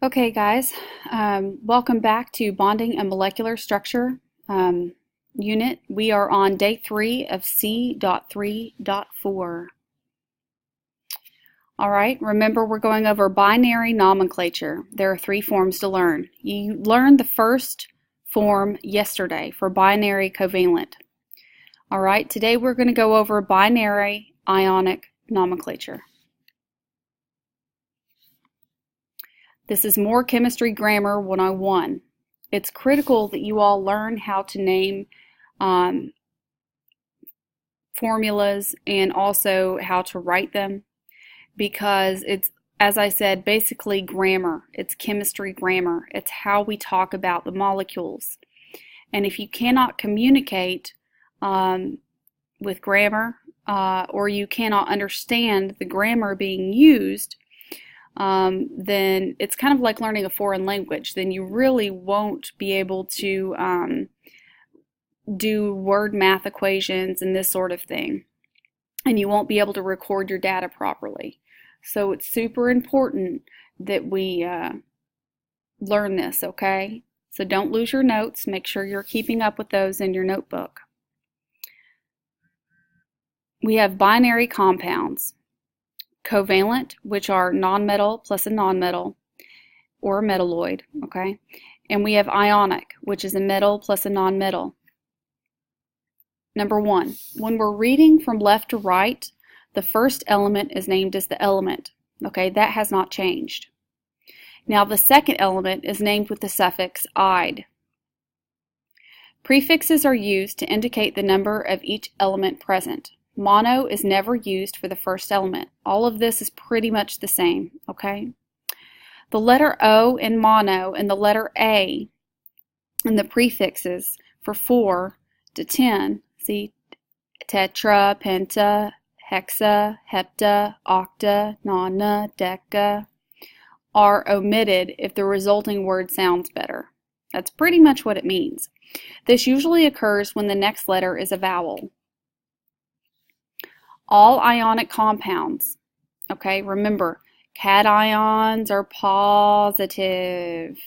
Okay, guys, welcome back to Bonding and Molecular Structure unit. We are on day 3 of C.3.4. All right, remember we're going over binary nomenclature. There are 3 forms to learn. You learned the first form yesterday for binary covalent. All right, today we're going to go over binary ionic nomenclature. This is more chemistry grammar 101. It's critical that you all learn how to name formulas and also how to write them, because it's, as I said, basically grammar. It's chemistry grammar. It's how we talk about the molecules. And if you cannot communicate with grammar or you cannot understand the grammar being used, then it's kind of like learning a foreign language. Then you really won't be able to do word math equations and this sort of thing. And you won't be able to record your data properly. So it's super important that we learn this, okay? So don't lose your notes. Make sure you're keeping up with those in your notebook. We have binary compounds. Covalent, which are nonmetal plus a nonmetal, or a metalloid, okay? And we have ionic, which is a metal plus a nonmetal. Number 1, when we're reading from left to right, the first element is named as the element, okay? That has not changed. Now the second element is named with the suffix "ide." Prefixes are used to indicate the number of each element present. Mono is never used for the first element. All of this is pretty much the same, okay? The letter O in mono and the letter A in the prefixes for 4 to 10, see, tetra, penta, hexa, hepta, octa, nona, deca, are omitted if the resulting word sounds better. That's pretty much what it means. This usually occurs when the next letter is a vowel. All ionic compounds, okay, remember, cations are positive.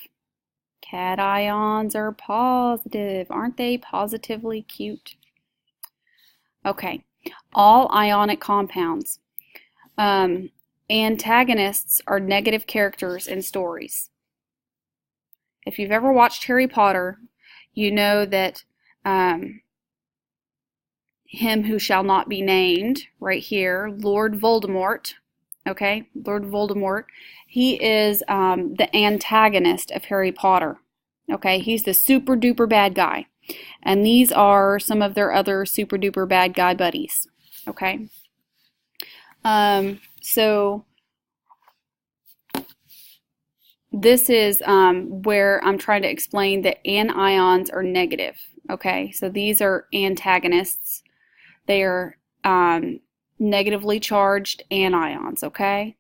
Cations are positive. Aren't they positively cute? Okay, all ionic compounds. Antagonists are negative characters in stories. If you've ever watched Harry Potter, you know that him who shall not be named, right here, Lord Voldemort, okay, Lord Voldemort, he is the antagonist of Harry Potter, okay, he's the super duper bad guy, and these are some of their other super duper bad guy buddies, okay. So this is where I'm trying to explain that anions are negative, okay, so these are antagonists. They are negatively charged anions, okay?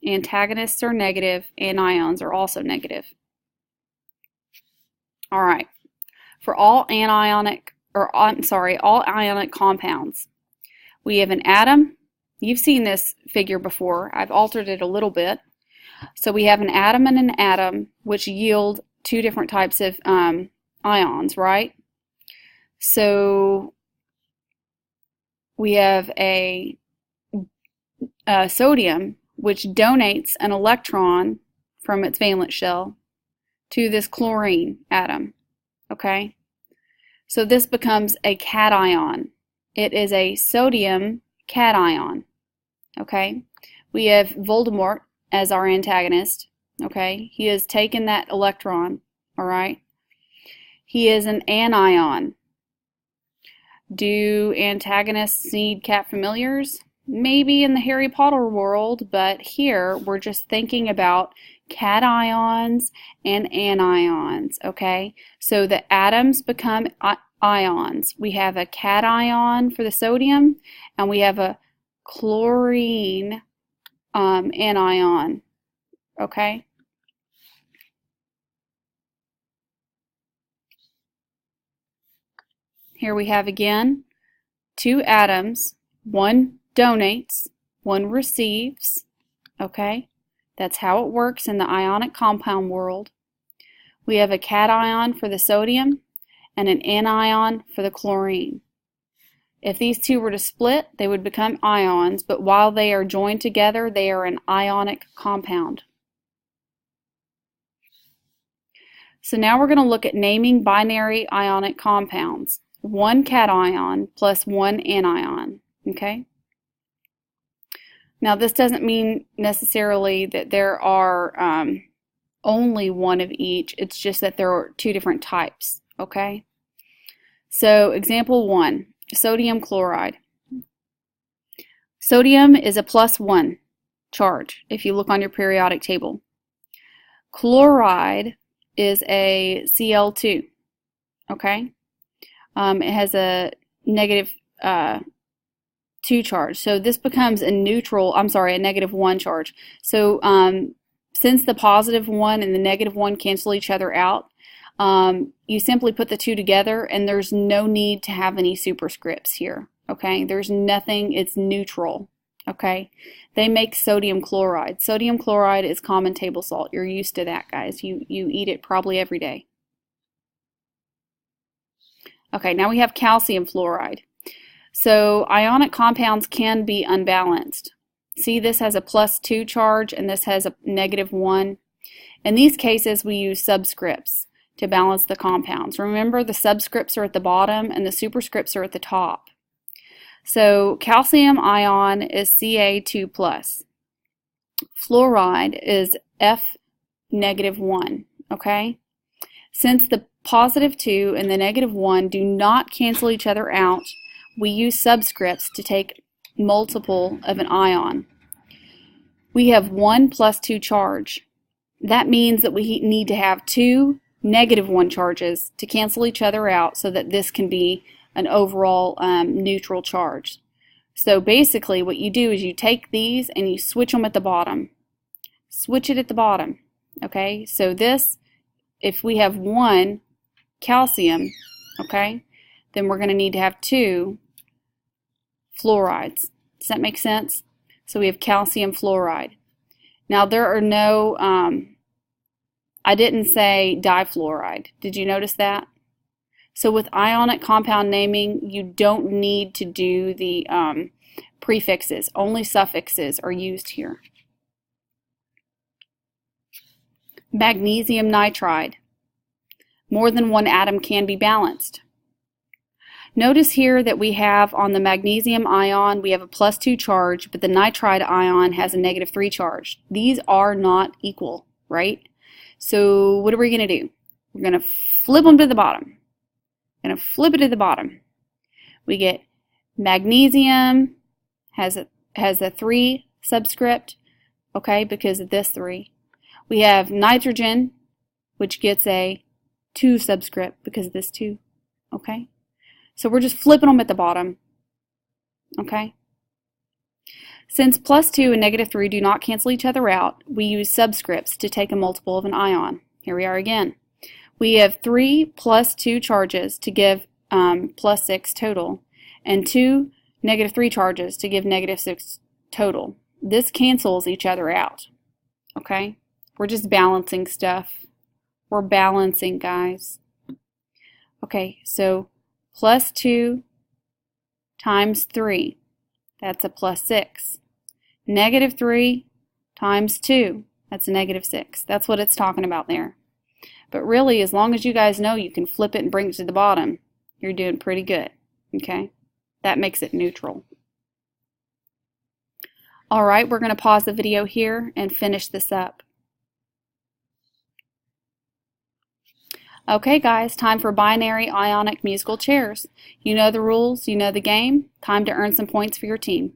Antagonists are negative, anions are also negative. All right. For all ionic compounds, we have an atom. You've seen this figure before. I've altered it a little bit. So we have an atom and an atom, which yield 2 different types of ions, right? So we have a sodium, which donates an electron from its valence shell to this chlorine atom, okay? So this becomes a cation. It is a sodium cation, okay? We have Voldemort as our antagonist, okay? He has taken that electron, all right? He is an anion. Do antagonists need cat familiars? Maybe in the Harry Potter world, but here we're just thinking about cations and anions, okay? So the atoms become ions. We have a cation for the sodium, and we have a chlorine anion, okay? Here we have again 2 atoms, one donates, one receives, Okay? That's how it works in the ionic compound world. We have a cation for the sodium and an anion for the chlorine. If these two were to split, they would become ions, but while they are joined together, they are an ionic compound. So now we're going to look at naming binary ionic compounds. One cation plus one anion. Okay? Now this doesn't mean necessarily that there are only one of each. It's just that there are two different types. Okay? So example 1, sodium chloride. Sodium is a +1 charge if you look on your periodic table. Chloride is a Cl2. Okay? It has a negative 2 charge. So this becomes a negative 1 charge. So since the positive 1 and the negative 1 cancel each other out, you simply put the two together and there's no need to have any superscripts here. Okay? There's nothing, it's neutral. Okay? They make sodium chloride. Sodium chloride is common table salt. You're used to that, guys. You eat it probably every day. Okay, now we have calcium fluoride. So ionic compounds can be unbalanced. See, this has a +2 charge and this has a -1. In these cases, we use subscripts to balance the compounds. Remember, the subscripts are at the bottom and the superscripts are at the top. So calcium ion is Ca2+. Fluoride is F-1, okay? Since the +2 and the -1 do not cancel each other out, we use subscripts to take multiple of an ion. We have 1 +2 charge. That means that we need to have two -1 charges to cancel each other out so that this can be an overall neutral charge. So basically what you do is you take these and you switch them at the bottom. Switch it at the bottom. Okay, so this, if we have 1 calcium, okay, then we're going to need to have 2 fluorides. Does that make sense? So we have calcium fluoride. Now there are no, I didn't say difluoride. Did you notice that? So with ionic compound naming, you don't need to do the prefixes. Only suffixes are used here. Magnesium nitride. More than one atom can be balanced. Notice here that we have on the magnesium ion, we have a +2 charge, but the nitride ion has a -3 charge. These are not equal, right? So what are we going to do? We're going to flip them to the bottom. We're going to flip it to the bottom. We get magnesium has a 3 subscript, okay, because of this 3. We have nitrogen, which gets a 2 subscript because of this 2, okay? So we're just flipping them at the bottom, okay? Since +2 and -3 do not cancel each other out, we use subscripts to take a multiple of an ion. Here we are again. We have 3 +2 charges to give +6 total, and 2 -3 charges to give -6 total. This cancels each other out, okay? We're just balancing stuff. We're balancing, guys. Okay, so +2 times 3, that's a +6. -3 times 2, that's a -6. That's what it's talking about there. But really, as long as you guys know you can flip it and bring it to the bottom, you're doing pretty good, okay? That makes it neutral. All right, we're going to pause the video here and finish this up. Okay guys, time for binary ionic musical chairs. You know the rules, you know the game. Time to earn some points for your team.